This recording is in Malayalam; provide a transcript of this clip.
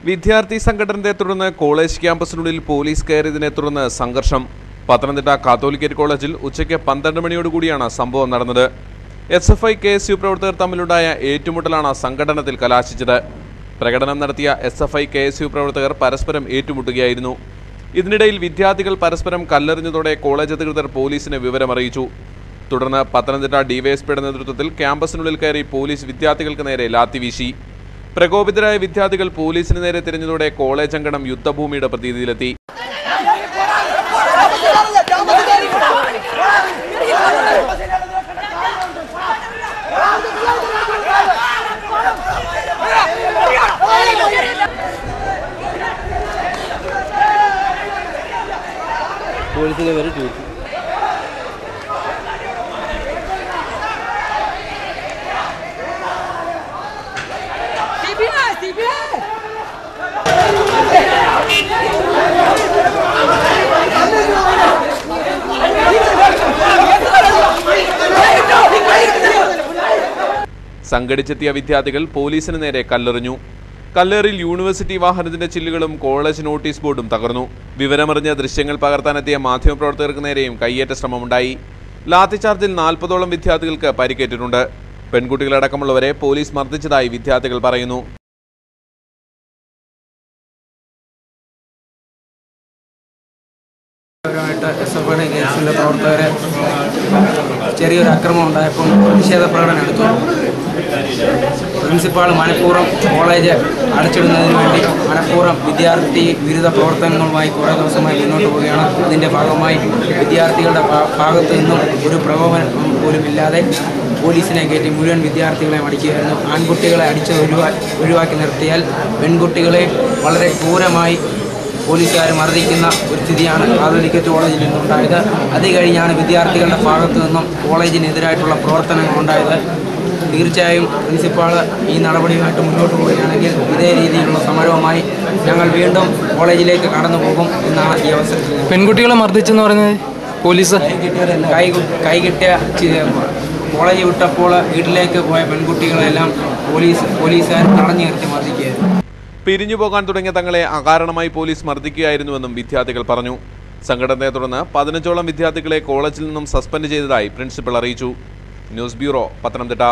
വിദ്യാർത്ഥി സംഘടനയെ തുടർന്ന് കോളേജ് ക്യാമ്പസിനുള്ളിൽ പോലീസ് കയറിയതിനെ തുടർന്ന് സംഘർഷം. പത്തനംതിട്ട കാത്തോലിക്കറ്റ് കോളേജിൽ ഉച്ചയ്ക്ക് 12 മണിയോടുകൂടിയാണ് സംഭവം നടന്നത്. SFI KSU പ്രവർത്തകർ തമ്മിലുണ്ടായ ഏറ്റുമുട്ടലാണ് സംഘടനത്തിൽ കലാശിച്ചത്. പ്രകടനം നടത്തിയ SFI KSU പ്രവർത്തകർ പരസ്പരം ഏറ്റുമുട്ടുകയായിരുന്നു. ഇതിനിടയിൽ വിദ്യാർത്ഥികൾ പരസ്പരം കല്ലെറിഞ്ഞതോടെ കോളേജ് അധികൃതർ പോലീസിനെ വിവരമറിയിച്ചു. തുടർന്ന് പത്തനംതിട്ട ഡിവൈഎസ്പിയുടെ നേതൃത്വത്തിൽ ക്യാമ്പസിനുള്ളിൽ കയറി പോലീസ് വിദ്യാർത്ഥികൾക്ക് നേരെ ലാത്തി വീശി. പ്രകോപിതരായ വിദ്യാർത്ഥികൾ പോലീസിന് നേരെ തിരിഞ്ഞതോടെ കോളേജ് അങ്കണം യുദ്ധഭൂമിയുടെ പ്രതീതിയിലെത്തി. പോലീസിനെ വരെ ചോദിച്ചു. സംഘടിച്ചെത്തിയ വിദ്യാർത്ഥികൾ പോലീസിന് നേരെ കല്ലെറിഞ്ഞു. കല്ലേറിൽ യൂണിവേഴ്സിറ്റി വാഹനത്തിന്റെ ചില്ലുകളും കോളേജ് നോട്ടീസ് ബോർഡും തകർന്നു. വിവരമറിഞ്ഞ ദൃശ്യങ്ങൾ പകർത്താനെത്തിയ മാധ്യമപ്രവർത്തകർക്ക് നേരെയും കയ്യേറ്റ ശ്രമമുണ്ടായി. ലാത്തിചാർജിൽ 40ഓളം വിദ്യാർത്ഥികൾക്ക് പരിക്കേറ്റിട്ടുണ്ട്. പെൺകുട്ടികളടക്കമുള്ളവരെ പോലീസ് മർദ്ദിച്ചതായി വിദ്യാർത്ഥികൾ പറയുന്നു. SFI KSUവിൻ്റെ പ്രവർത്തകരെ ചെറിയൊരു അക്രമം ഉണ്ടായപ്പോൾ പ്രതിഷേധ പ്രകടനം എടുത്തു. പ്രിൻസിപ്പാൾ മനഃപൂർവ്വം കോളേജ് അടച്ചിടുന്നതിന് വേണ്ടി മനഃപൂർവ്വം വിദ്യാർത്ഥി വിരുദ്ധ പ്രവർത്തനങ്ങളുമായി കുറേ ദിവസമായി മുന്നോട്ട് പോവുകയാണ്. ഇതിൻ്റെ ഭാഗമായി വിദ്യാർത്ഥികളുടെ ഭാഗത്തു നിന്നും ഒരു പ്രകോപനം പോലും ഇല്ലാതെ പോലീസിനെ കയറ്റി മുഴുവൻ വിദ്യാർത്ഥികളെ അടിക്കുകയായിരുന്നു. ആൺകുട്ടികളെ അടിച്ച് ഒഴിവാക്കി നിർത്തിയാൽ പെൺകുട്ടികളെ വളരെ ക്രൂരമായി പോലീസുകാർ മർദ്ദിക്കുന്ന ഒരു സ്ഥിതിയാണ് കാത്തോലിക്കറ്റ് കോളേജിൽ നിന്നുണ്ടായത്. അത് കഴിഞ്ഞാണ് വിദ്യാർത്ഥികളുടെ ഭാഗത്തു നിന്നും കോളേജിനെതിരായിട്ടുള്ള പ്രവർത്തനങ്ങൾ ഉണ്ടായത്. തീർച്ചയായും പ്രിൻസിപ്പാൾ ഈ നടപടിയുമായിട്ട് മുന്നോട്ട് പോവുകയാണെങ്കിൽ ഇതേ രീതിയിലുള്ള സമരവുമായി ഞങ്ങൾ വീണ്ടും കോളേജിലേക്ക് കടന്നു പോകും എന്നാണ് ഈ അവസരത്തിൽ. പെൺകുട്ടികളെ മർദ്ദിച്ചെന്ന് പറഞ്ഞത് പോലീസ് കൈകിട്ടിയ കോളേജ് വിട്ടപ്പോൾ വീട്ടിലേക്ക് പോയ പെൺകുട്ടികളെല്ലാം പോലീസുകാർ തടഞ്ഞു നിർത്തി മർദ്ദിക്കുകയായിരുന്നു. പിരിഞ്ഞു പോകാൻ തുടങ്ങിയ തങ്ങളെ അകാരണമായി പോലീസ് മർദ്ദിക്കുകയായിരുന്നുവെന്നും വിദ്യാർത്ഥികൾ പറഞ്ഞു. സംഘടനയെ തുടർന്ന് 15ഓളം വിദ്യാർത്ഥികളെ കോളേജിൽ നിന്നും സസ്പെൻഡ് ചെയ്തതായി പ്രിൻസിപ്പൽ അറിയിച്ചു. News bureau, Pathanamthitta.